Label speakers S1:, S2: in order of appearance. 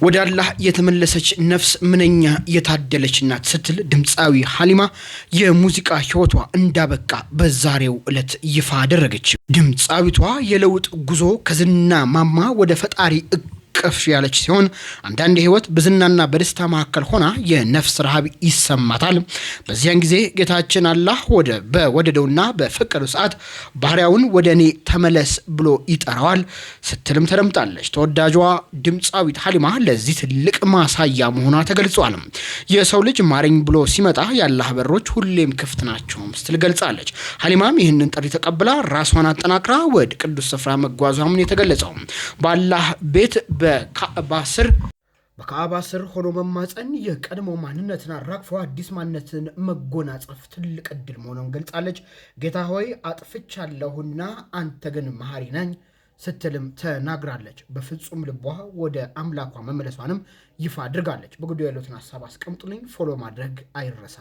S1: ወደ አላህ የተመለሰች ነፍስ ምንኛ የታደለች ናት ስትል ድምፃዊ ሀሊማ የሙዚቃ ህይወቷ እንዳበቃ በዛሬው ዕለት ይፋ አደረገች። ድምፃዊቷ የለውጥ ጉዞ ከዝና ማማ ወደ ፈጣሪ ከፍ ያለች ሲሆን አንዳንድ ህይወት በዝናና በደስታ መካከል ሆና የነፍስ ረሃብ ይሰማታል። በዚያን ጊዜ ጌታችን አላህ በወደደውና በፈቀደው ሰዓት ባሪያውን ወደ እኔ ተመለስ ብሎ ይጠራዋል ስትልም ተደምጣለች። ተወዳጇ ድምፃዊት ሀሊማ ለዚህ ትልቅ ማሳያ መሆኗ ተገልጿል። የሰው ልጅ ማረኝ ብሎ ሲመጣ የአላህ በሮች ሁሌም ክፍት ናቸው ስትል ገልጻለች። ሀሊማም ይህንን ጥሪ ተቀብላ ራሷን አጠናክራ ወደ ቅዱስ ስፍራ መጓዟም የተገለጸው በአላህ ቤት በካዕባ ስር ሆኖ መማፀን የቀድሞ ማንነትን አራግፎ አዲስ ማንነትን መጎናጸፍ ትልቅ እድል መሆኑን ገልጻለች። ጌታ ሆይ አጥፍቻለሁና አንተ ግን መሐሪ ነኝ ስትልም ተናግራለች። በፍጹም ልቧ ወደ አምላኳ መመለሷንም ይፋ አድርጋለች። በጉዳዩ ያሉትን ሀሳብ አስቀምጡልኝ። ፎሎ ማድረግ አይረሳ።